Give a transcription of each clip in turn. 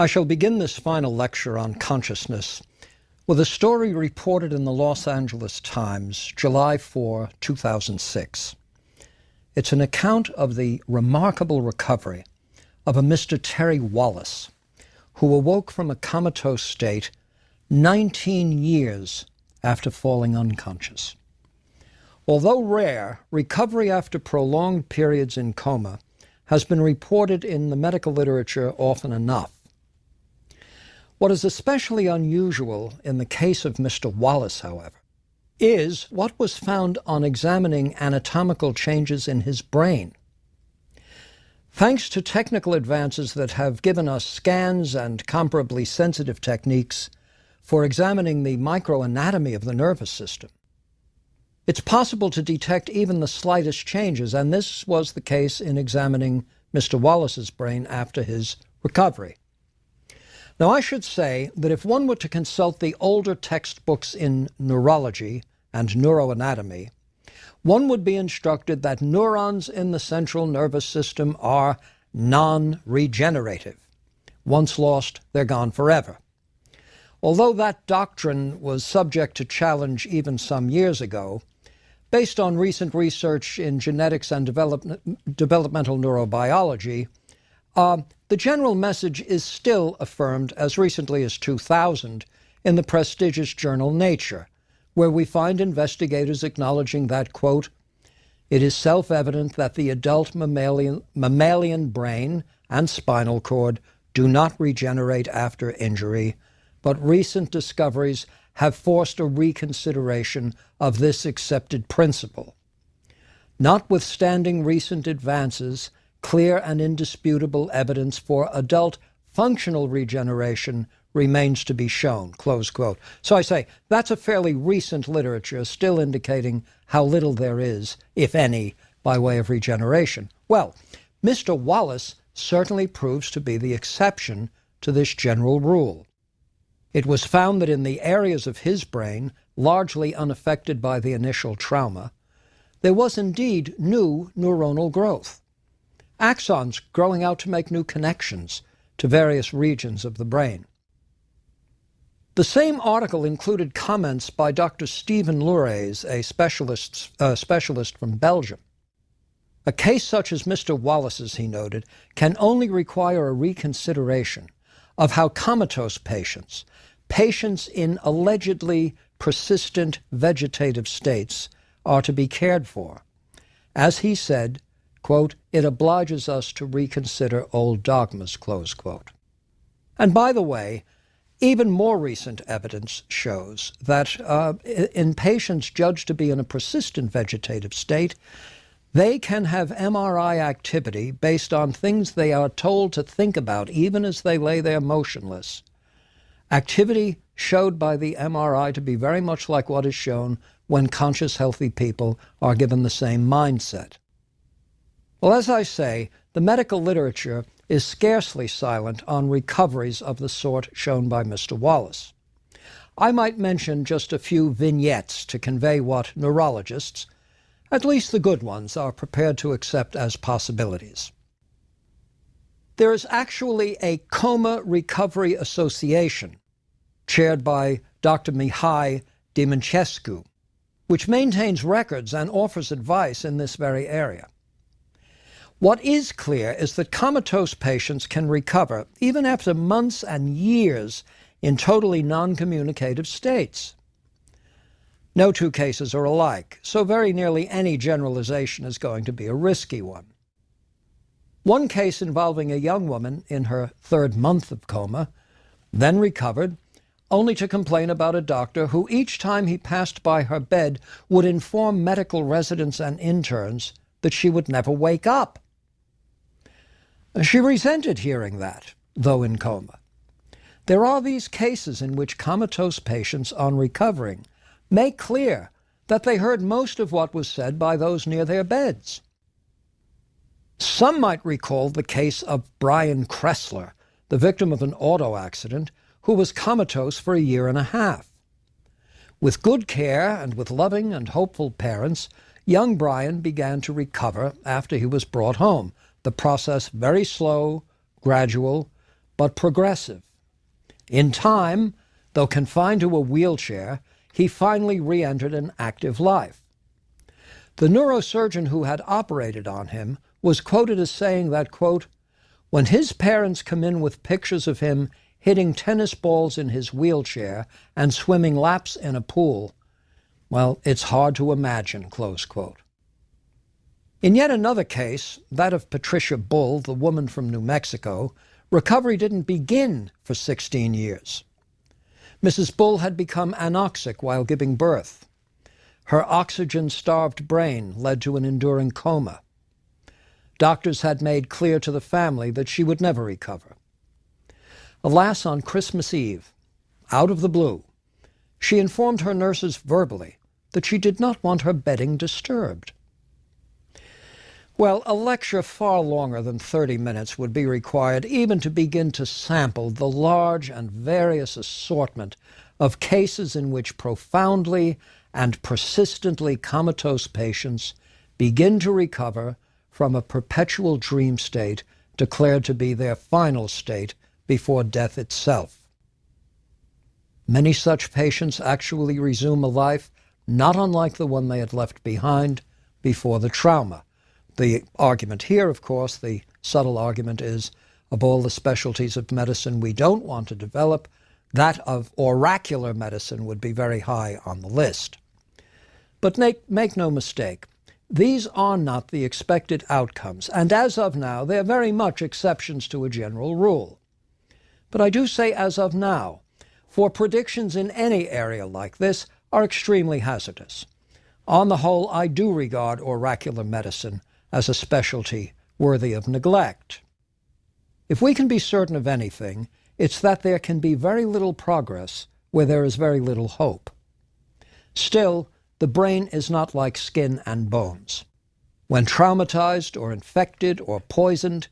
I shall begin this final lecture on consciousness with a story reported in the Los Angeles Times, July 4, 2006. It's an account of the remarkable recovery of a Mr. Terry Wallace, who awoke from a comatose state 19 years after falling unconscious. Although rare, recovery after prolonged periods in coma has been reported in the medical literature often enough. What is especially unusual in the case of Mr. Wallace, however, is what was found on examining anatomical changes in his brain. Thanks to technical advances that have given us scans and comparably sensitive techniques for examining the microanatomy of the nervous system, it's possible to detect even the slightest changes, and this was the case in examining Mr. Wallace's brain after his recovery. Now, I should say that if one were to consult the older textbooks in neurology and neuroanatomy, one would be instructed that neurons in the central nervous system are non-regenerative. Once lost, they're gone forever. Although that doctrine was subject to challenge even some years ago, based on recent research in genetics and developmental neurobiology, the general message is still affirmed as recently as 2000 in the prestigious journal Nature, where we find investigators acknowledging that, quote, "It is self-evident that the adult mammalian brain and spinal cord do not regenerate after injury, but recent discoveries have forced a reconsideration of this accepted principle. Notwithstanding recent advances, clear and indisputable evidence for adult functional regeneration remains to be shown," close quote. So I say, that's a fairly recent literature still indicating how little there is, if any, by way of regeneration. Well, Mr. Wallace certainly proves to be the exception to this general rule. It was found that in the areas of his brain, largely unaffected by the initial trauma, there was indeed new neuronal growth. Axons growing out to make new connections to various regions of the brain. The same article included comments by Dr. Stephen Lourays, a specialist from Belgium. A case such as Mr. Wallace's, he noted, can only require a reconsideration of how comatose patients in allegedly persistent vegetative states are to be cared for. As he said, quote, "It obliges us to reconsider old dogmas," close quote. And by the way, even more recent evidence shows that in patients judged to be in a persistent vegetative state, they can have MRI activity based on things they are told to think about even as they lay there motionless. Activity showed by the MRI to be very much like what is shown when conscious, healthy people are given the same mindset. Well, as I say, the medical literature is scarcely silent on recoveries of the sort shown by Mr. Wallace. I might mention just a few vignettes to convey what neurologists, at least the good ones, are prepared to accept as possibilities. There is actually a Coma Recovery Association, chaired by Dr. Mihai Dimitrescu, which maintains records and offers advice in this very area. What is clear is that comatose patients can recover even after months and years in totally non-communicative states. No two cases are alike, so very nearly any generalization is going to be a risky one. One case involving a young woman in her third month of coma, then recovered, only to complain about a doctor who each time he passed by her bed would inform medical residents and interns that she would never wake up. She resented hearing that, though in coma. There are these cases in which comatose patients, on recovering, make clear that they heard most of what was said by those near their beds. Some might recall the case of Brian Kressler, the victim of an auto accident, who was comatose for a year and a half. With good care and with loving and hopeful parents, young Brian began to recover after he was brought home, the process very slow, gradual, but progressive. In time, though confined to a wheelchair, he finally re-entered an active life. The neurosurgeon who had operated on him was quoted as saying that, quote, "When his parents come in with pictures of him hitting tennis balls in his wheelchair and swimming laps in a pool, well, it's hard to imagine," close quote. In yet another case, that of Patricia Bull, the woman from New Mexico, recovery didn't begin for 16 years. Mrs. Bull had become anoxic while giving birth. Her oxygen-starved brain led to an enduring coma. Doctors had made clear to the family that she would never recover. Alas, on Christmas Eve, out of the blue, she informed her nurses verbally that she did not want her bedding disturbed. Well, a lecture far longer than 30 minutes would be required even to begin to sample the large and various assortment of cases in which profoundly and persistently comatose patients begin to recover from a perpetual dream state declared to be their final state before death itself. Many such patients actually resume a life not unlike the one they had left behind before the trauma. The argument here, of course, the subtle argument is, of all the specialties of medicine we don't want to develop, that of oracular medicine would be very high on the list. But make no mistake, these are not the expected outcomes, and as of now, they are very much exceptions to a general rule. But I do say as of now, for predictions in any area like this are extremely hazardous. On the whole, I do regard oracular medicine as a specialty worthy of neglect. If we can be certain of anything, it's that there can be very little progress where there is very little hope. Still, the brain is not like skin and bones. When traumatized or infected or poisoned,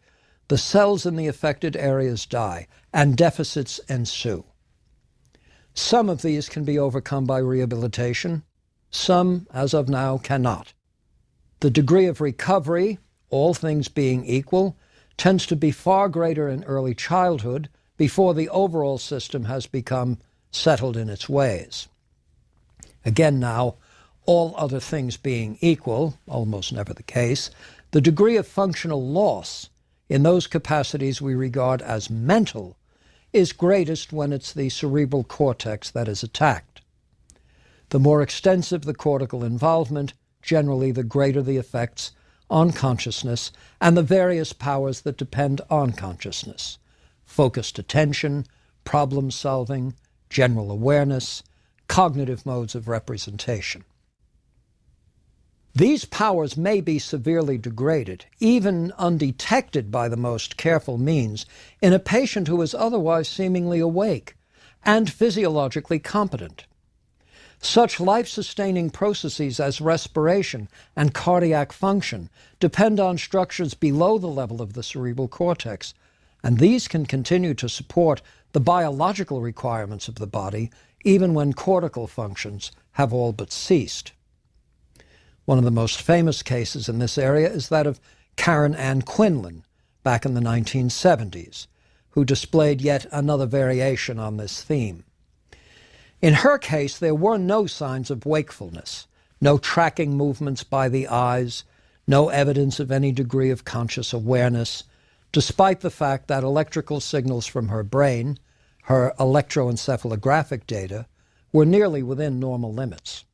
the cells in the affected areas die and deficits ensue. Some of these can be overcome by rehabilitation. Some, as of now, cannot. The degree of recovery, all things being equal, tends to be far greater in early childhood before the overall system has become settled in its ways. Again now, all other things being equal, almost never the case, the degree of functional loss in those capacities we regard as mental is greatest when it's the cerebral cortex that is attacked. The more extensive the cortical involvement, generally the greater the effects on consciousness and the various powers that depend on consciousness: focused attention, problem solving, general awareness, cognitive modes of representation. These powers may be severely degraded, even undetected by the most careful means, in a patient who is otherwise seemingly awake and physiologically competent. Such life-sustaining processes as respiration and cardiac function depend on structures below the level of the cerebral cortex, and these can continue to support the biological requirements of the body even when cortical functions have all but ceased. One of the most famous cases in this area is that of Karen Ann Quinlan back in the 1970s, who displayed yet another variation on this theme. In her case, there were no signs of wakefulness, no tracking movements by the eyes, no evidence of any degree of conscious awareness, despite the fact that electrical signals from her brain, her electroencephalographic data, were nearly within normal limits.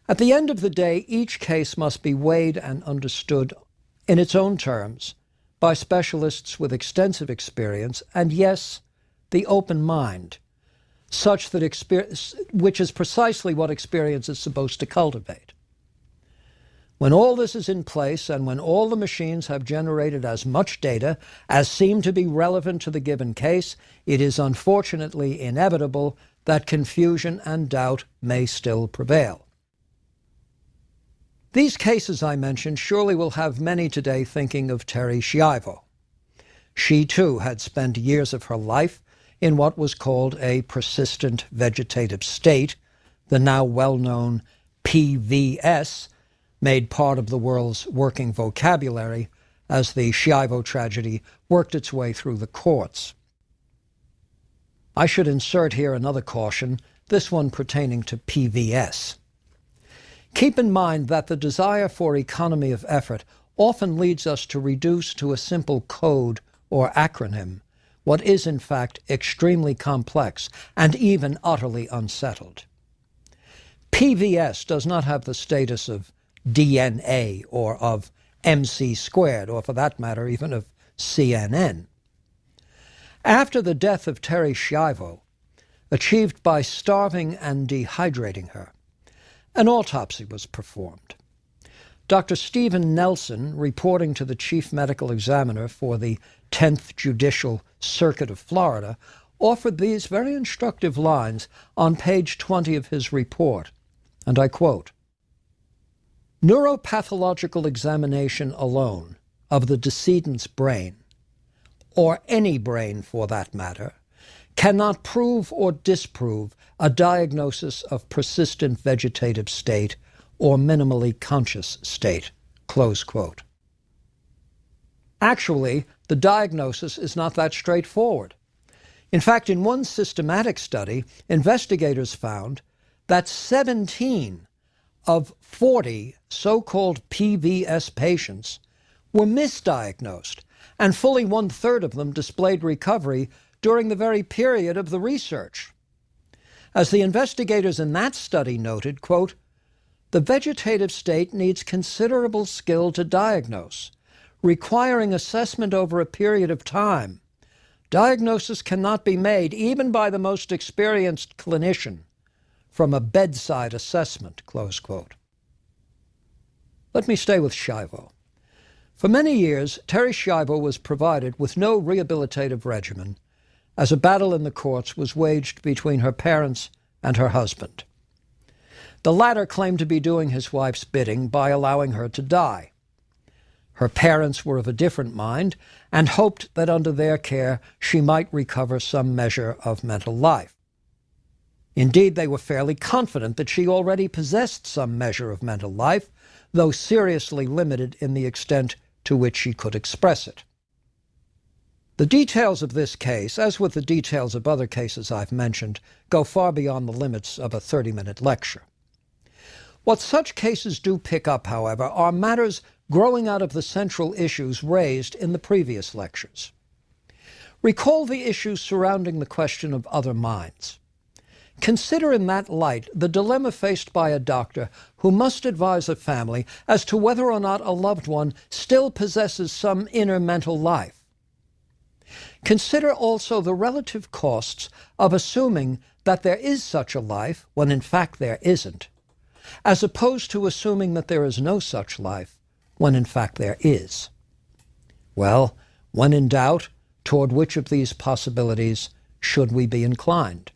At the end of the day, each case must be weighed and understood in its own terms by specialists with extensive experience and, yes, the open mind, such that which is precisely what experience is supposed to cultivate. When all this is in place and when all the machines have generated as much data as seem to be relevant to the given case, it is unfortunately inevitable that confusion and doubt may still prevail. These cases I mentioned surely will have many today thinking of Terri Schiavo. She too had spent years of her life in what was called a persistent vegetative state, the now well-known PVS, made part of the world's working vocabulary as the Schiavo tragedy worked its way through the courts. I should insert here another caution, this one pertaining to PVS. Keep in mind that the desire for economy of effort often leads us to reduce to a simple code or acronym what is in fact extremely complex and even utterly unsettled. PVS does not have the status of DNA or of MC squared, or for that matter, even of CNN. After the death of Terri Schiavo, achieved by starving and dehydrating her, an autopsy was performed. Dr. Stephen Nelson, reporting to the chief medical examiner for the 10th Judicial Circuit of Florida, offered these very instructive lines on page 20 of his report, and I quote, "Neuropathological examination alone of the decedent's brain, or any brain for that matter, cannot prove or disprove a diagnosis of persistent vegetative state or minimally conscious state." Close quote. Actually, the diagnosis is not that straightforward. In fact, in one systematic study, investigators found that 17 of 40 so-called PVS patients were misdiagnosed, and fully 1/3 of them displayed recovery during the very period of the research. As the investigators in that study noted, quote, "The vegetative state needs considerable skill to diagnose, requiring assessment over a period of time. Diagnosis cannot be made, even by the most experienced clinician, from a bedside assessment," close quote. Let me stay with Schiavo. For many years, Terri Schiavo was provided with no rehabilitative regimen, as a battle in the courts was waged between her parents and her husband. The latter claimed to be doing his wife's bidding by allowing her to die. Her parents were of a different mind and hoped that under their care she might recover some measure of mental life. Indeed, they were fairly confident that she already possessed some measure of mental life, though seriously limited in the extent to which she could express it. The details of this case, as with the details of other cases I've mentioned, go far beyond the limits of a 30-minute lecture. What such cases do pick up, however, are matters growing out of the central issues raised in the previous lectures. Recall the issues surrounding the question of other minds. Consider in that light the dilemma faced by a doctor who must advise a family as to whether or not a loved one still possesses some inner mental life. Consider also the relative costs of assuming that there is such a life when in fact there isn't, as opposed to assuming that there is no such life when in fact there is. Well, when in doubt, toward which of these possibilities should we be inclined?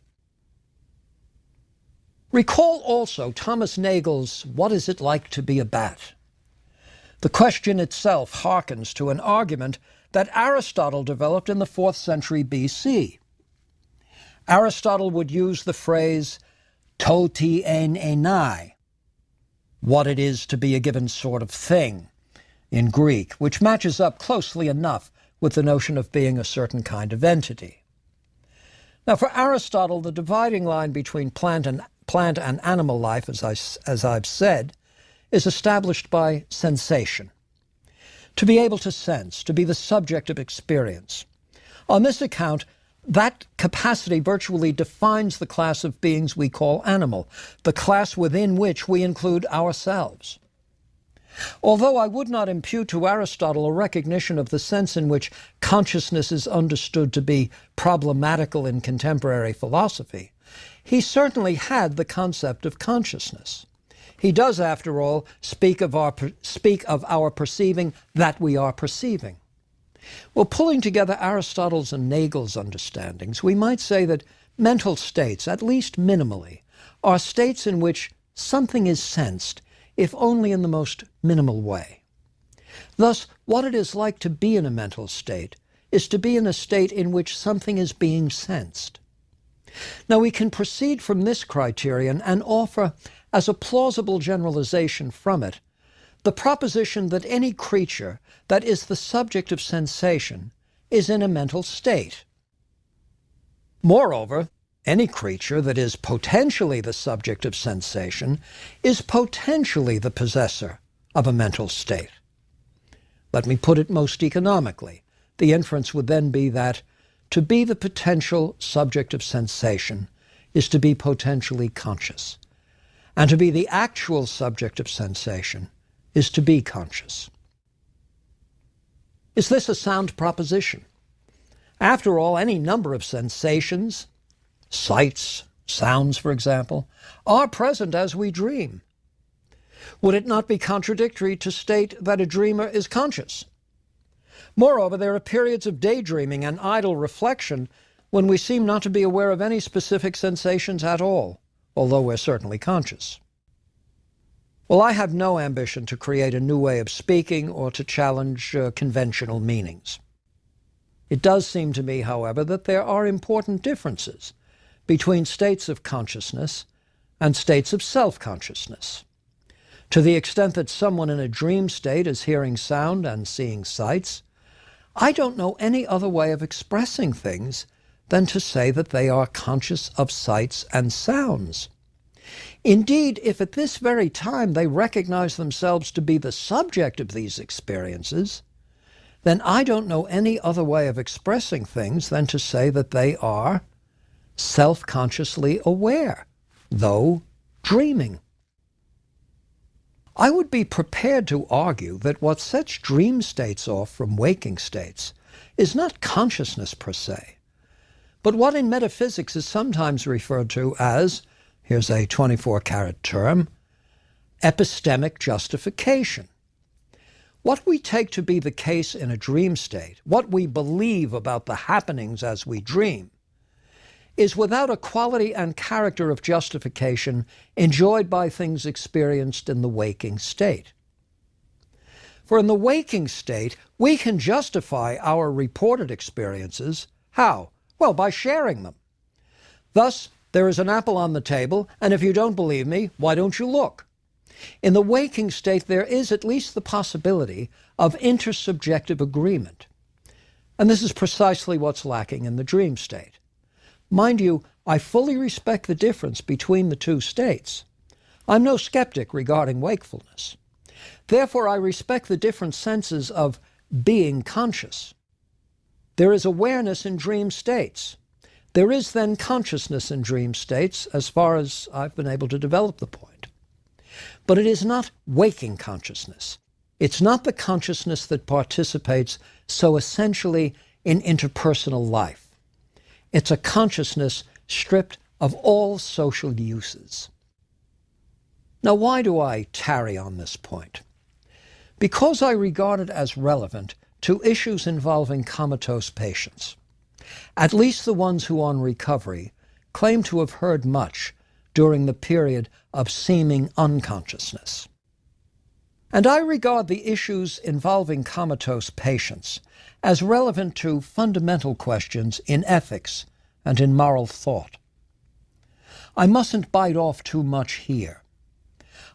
Recall also Thomas Nagel's "What is it like to be a bat?" The question itself harkens to an argument that Aristotle developed in the 4th century BC. Aristotle would use the phrase to ti en enai, what it is to be a given sort of thing, in Greek, which matches up closely enough with the notion of being a certain kind of entity. Now, for Aristotle, the dividing line between plant and animal life, as I've said, is established by sensation. To be able to sense, to be the subject of experience. On this account, that capacity virtually defines the class of beings we call animal, the class within which we include ourselves. Although I would not impute to Aristotle a recognition of the sense in which consciousness is understood to be problematical in contemporary philosophy, he certainly had the concept of consciousness. He does, after all, speak of our perceiving that we are perceiving. Well, pulling together Aristotle's and Nagel's understandings, we might say that mental states, at least minimally, are states in which something is sensed, if only in the most minimal way. Thus, what it is like to be in a mental state is to be in a state in which something is being sensed. Now, we can proceed from this criterion and offer, as a plausible generalization from it, the proposition that any creature that is the subject of sensation is in a mental state. Moreover, any creature that is potentially the subject of sensation is potentially the possessor of a mental state. Let me put it most economically. The inference would then be that to be the potential subject of sensation is to be potentially conscious, and to be the actual subject of sensation is to be conscious. Is this a sound proposition? After all, any number of sensations, sights, sounds, for example, are present as we dream. Would it not be contradictory to state that a dreamer is conscious? Moreover, there are periods of daydreaming and idle reflection when we seem not to be aware of any specific sensations at all, although we're certainly conscious. Well, I have no ambition to create a new way of speaking or to challenge conventional meanings. It does seem to me, however, that there are important differences between states of consciousness and states of self-consciousness. To the extent that someone in a dream state is hearing sound and seeing sights, I don't know any other way of expressing things than to say that they are conscious of sights and sounds. Indeed, if at this very time they recognize themselves to be the subject of these experiences, then I don't know any other way of expressing things than to say that they are self-consciously aware, though dreaming. I would be prepared to argue that what sets dream states off from waking states is not consciousness per se, but what in metaphysics is sometimes referred to as, here's a 24-carat term, epistemic justification. What we take to be the case in a dream state, what we believe about the happenings as we dream, is without a quality and character of justification enjoyed by things experienced in the waking state. For in the waking state, we can justify our reported experiences. How? Well, by sharing them. Thus, there is an apple on the table, and if you don't believe me, why don't you look? In the waking state, there is at least the possibility of intersubjective agreement. And this is precisely what's lacking in the dream state. Mind you, I fully respect the difference between the two states. I'm no skeptic regarding wakefulness. Therefore, I respect the different senses of being conscious. There is awareness in dream states. There is then consciousness in dream states, as far as I've been able to develop the point. But it is not waking consciousness. It's not the consciousness that participates so essentially in interpersonal life. It's a consciousness stripped of all social uses. Now, why do I tarry on this point? Because I regard it as relevant to issues involving comatose patients, at least the ones who on recovery claim to have heard much during the period of seeming unconsciousness. And I regard the issues involving comatose patients as relevant to fundamental questions in ethics and in moral thought. I mustn't bite off too much here.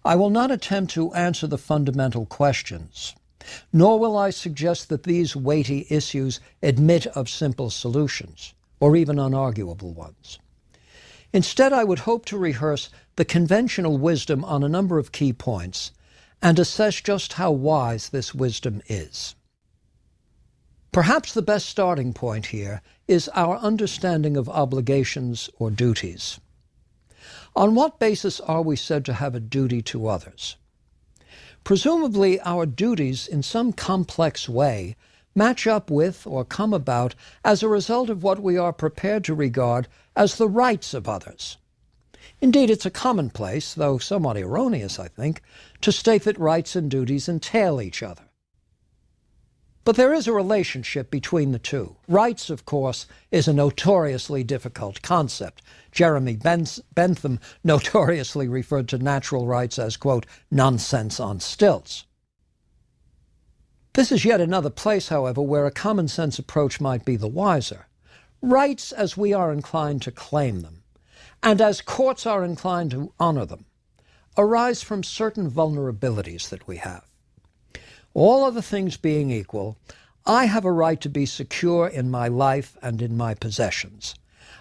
I will not attempt to answer the fundamental questions, nor will I suggest that these weighty issues admit of simple solutions, or even unarguable ones. Instead, I would hope to rehearse the conventional wisdom on a number of key points and assess just how wise this wisdom is. Perhaps the best starting point here is our understanding of obligations or duties. On what basis are we said to have a duty to others? Presumably, our duties in some complex way match up with or come about as a result of what we are prepared to regard as the rights of others. Indeed, it's a commonplace, though somewhat erroneous, I think, to state that rights and duties entail each other. But there is a relationship between the two. Rights, of course, is a notoriously difficult concept. Jeremy Bentham notoriously referred to natural rights as, quote, nonsense on stilts. This is yet another place, however, where a common-sense approach might be the wiser. Rights, as we are inclined to claim them, and as courts are inclined to honor them, arise from certain vulnerabilities that we have. All other things being equal, I have a right to be secure in my life and in my possessions.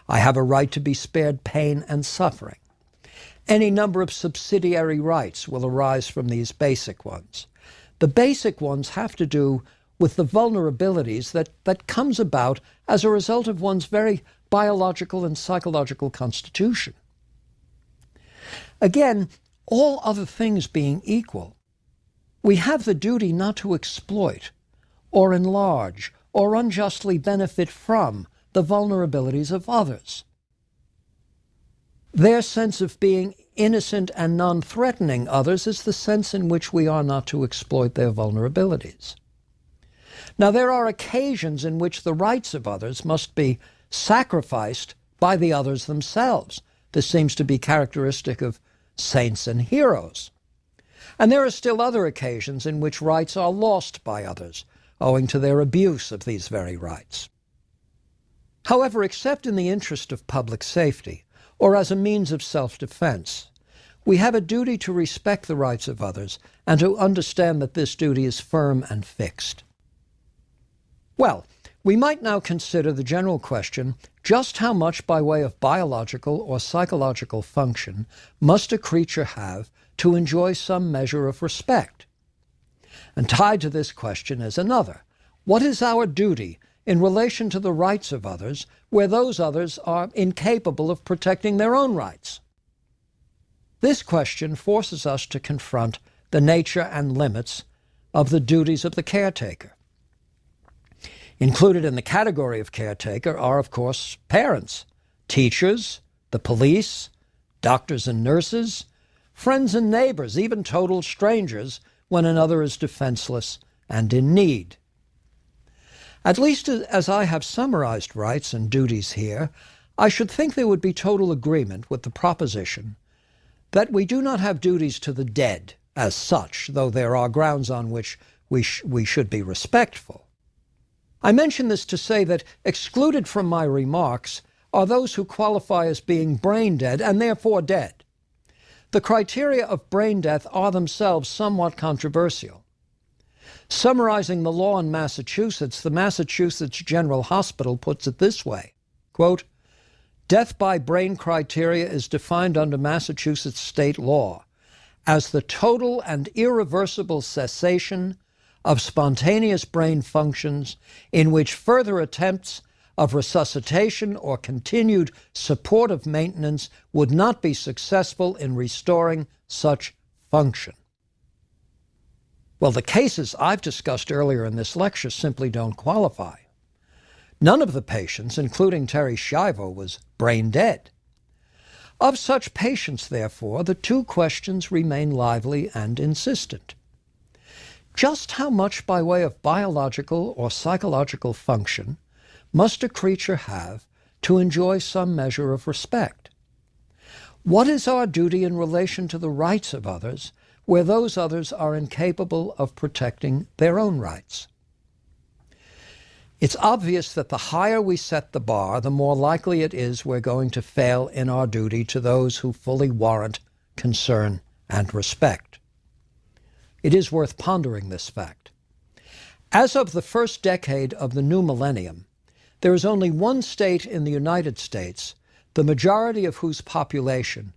I have a right to be spared pain and suffering. Any number of subsidiary rights will arise from these basic ones. The basic ones have to do with the vulnerabilities that comes about as a result of one's very biological and psychological constitution. Again, all other things being equal, we have the duty not to exploit or enlarge or unjustly benefit from the vulnerabilities of others. Their sense of being innocent and non-threatening others is the sense in which we are not to exploit their vulnerabilities. Now, there are occasions in which the rights of others must be sacrificed by the others themselves. This seems to be characteristic of saints and heroes. And there are still other occasions in which rights are lost by others, owing to their abuse of these very rights. However, except in the interest of public safety, or as a means of self-defense, we have a duty to respect the rights of others and to understand that this duty is firm and fixed. Well, we might now consider the general question, just how much by way of biological or psychological function must a creature have to enjoy some measure of respect? And tied to this question is another. What is our duty in relation to the rights of others where those others are incapable of protecting their own rights? This question forces us to confront the nature and limits of the duties of the caretaker. Included in the category of caretaker are, of course, parents, teachers, the police, doctors and nurses, friends and neighbors, even total strangers when another is defenseless and in need. At least as I have summarized rights and duties here, I should think there would be total agreement with the proposition that we do not have duties to the dead as such, though there are grounds on which we should be respectful. I mention this to say that excluded from my remarks are those who qualify as being brain dead and therefore dead. The criteria of brain death are themselves somewhat controversial. Summarizing the law in Massachusetts, the Massachusetts General Hospital puts it this way, quote, "Death by brain criteria is defined under Massachusetts state law as the total and irreversible cessation of spontaneous brain functions in which further attempts of resuscitation or continued supportive maintenance would not be successful in restoring such function." Well, the cases I've discussed earlier in this lecture simply don't qualify. None of the patients, including Terry Schiavo, was brain dead. Of such patients, therefore, the two questions remain lively and insistent. Just how much by way of biological or psychological function must a creature have to enjoy some measure of respect? What is our duty in relation to the rights of others where those others are incapable of protecting their own rights? It's obvious that the higher we set the bar, the more likely it is we're going to fail in our duty to those who fully warrant concern and respect. It is worth pondering this fact. As of the first decade of the new millennium, there is only one state in the United States, the majority of whose population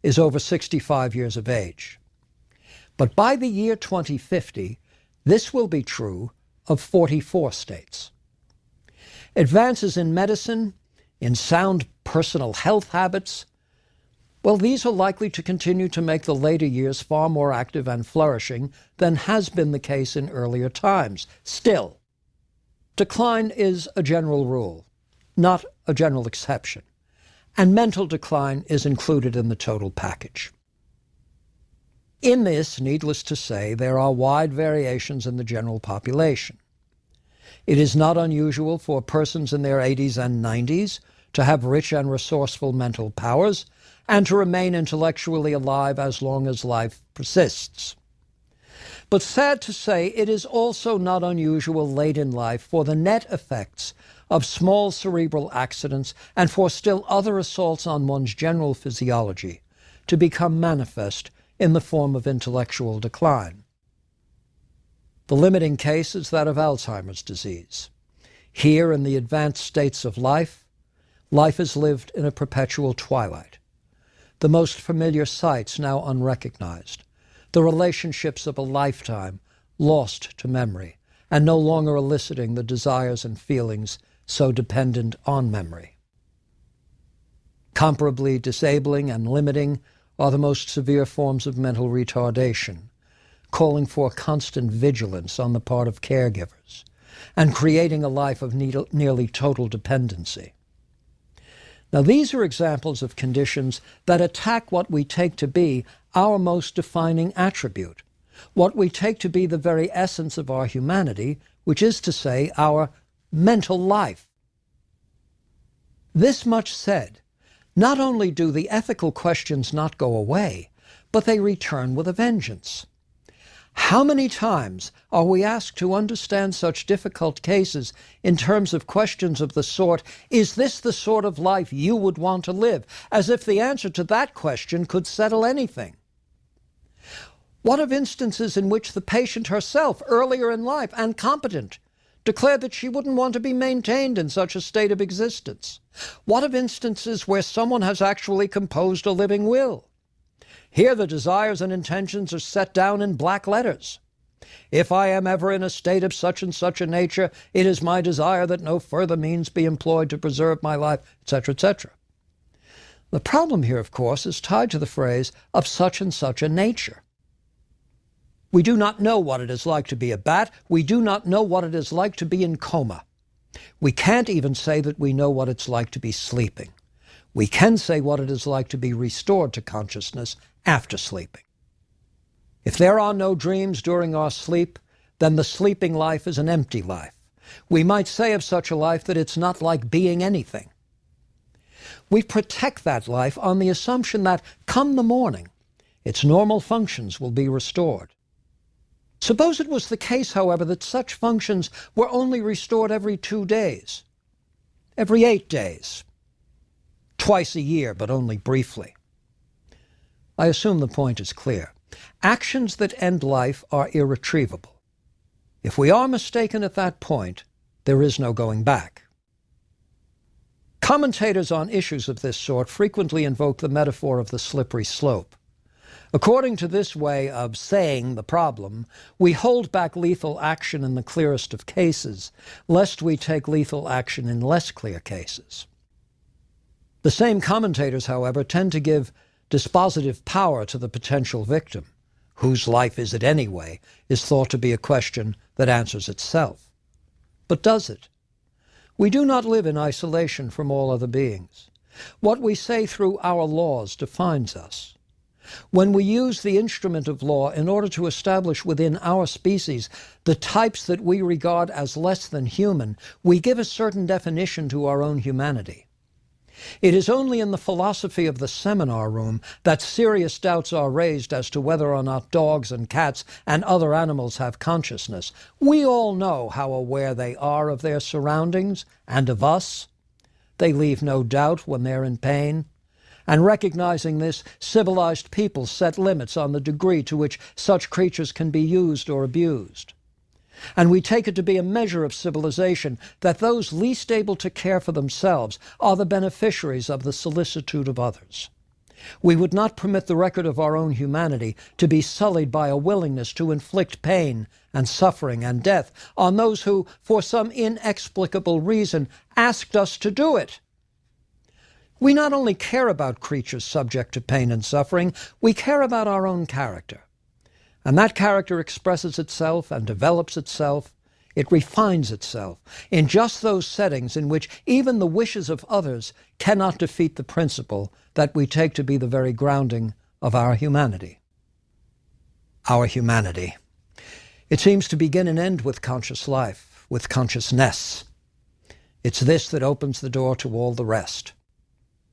is over 65 years of age. But by the year 2050, this will be true of 44 states. Advances in medicine, in sound personal health habits, well, these are likely to continue to make the later years far more active and flourishing than has been the case in earlier times. Still, decline is a general rule, not a general exception, and mental decline is included in the total package. In this, needless to say, there are wide variations in the general population. It is not unusual for persons in their 80s and 90s to have rich and resourceful mental powers and to remain intellectually alive as long as life persists. But sad to say, it is also not unusual late in life for the net effects of small cerebral accidents and for still other assaults on one's general physiology to become manifest in the form of intellectual decline. The limiting case is that of Alzheimer's disease. Here, in the advanced states of life, life is lived in a perpetual twilight. The most familiar sights now unrecognized, the relationships of a lifetime lost to memory, and no longer eliciting the desires and feelings so dependent on memory. Comparably disabling and limiting are the most severe forms of mental retardation, calling for constant vigilance on the part of caregivers, and creating a life of nearly total dependency. Now, these are examples of conditions that attack what we take to be our most defining attribute, what we take to be the very essence of our humanity, which is to say, our mental life. This much said, not only do the ethical questions not go away, but they return with a vengeance. How many times are we asked to understand such difficult cases in terms of questions of the sort, is this the sort of life you would want to live? As if the answer to that question could settle anything. What of instances in which the patient herself, earlier in life and competent, declared that she wouldn't want to be maintained in such a state of existence? What of instances where someone has actually composed a living will? Here the desires and intentions are set down in black letters. If I am ever in a state of such and such a nature, it is my desire that no further means be employed to preserve my life, etc., etc. The problem here, of course, is tied to the phrase of such and such a nature. We do not know what it is like to be a bat. We do not know what it is like to be in coma. We can't even say that we know what it's like to be sleeping. We can say what it is like to be restored to consciousness after sleeping. If there are no dreams during our sleep, then the sleeping life is an empty life. We might say of such a life that it's not like being anything. We protect that life on the assumption that, come the morning, its normal functions will be restored. Suppose it was the case, however, that such functions were only restored every 2 days, every 8 days, twice a year, but only briefly. I assume the point is clear. Actions that end life are irretrievable. If we are mistaken at that point, there is no going back. Commentators on issues of this sort frequently invoke the metaphor of the slippery slope. According to this way of saying the problem, we hold back lethal action in the clearest of cases, lest we take lethal action in less clear cases. The same commentators, however, tend to give dispositive power to the potential victim. Whose life is it anyway is thought to be a question that answers itself. But does it? We do not live in isolation from all other beings. What we say through our laws defines us. When we use the instrument of law in order to establish within our species the types that we regard as less than human, we give a certain definition to our own humanity. It is only in the philosophy of the seminar room that serious doubts are raised as to whether or not dogs and cats and other animals have consciousness. We all know how aware they are of their surroundings and of us. They leave no doubt when they're in pain. And recognizing this, civilized people set limits on the degree to which such creatures can be used or abused. And we take it to be a measure of civilization that those least able to care for themselves are the beneficiaries of the solicitude of others. We would not permit the record of our own humanity to be sullied by a willingness to inflict pain and suffering and death on those who, for some inexplicable reason, asked us to do it. We not only care about creatures subject to pain and suffering, we care about our own character. And that character expresses itself and develops itself, it refines itself, in just those settings in which even the wishes of others cannot defeat the principle that we take to be the very grounding of our humanity. Our humanity. It seems to begin and end with conscious life, with consciousness. It's this that opens the door to all the rest.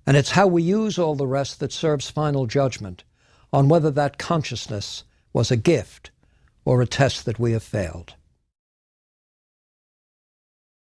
And it's how we use all the rest that serves final judgment on whether that consciousness was a gift or a test that we have failed.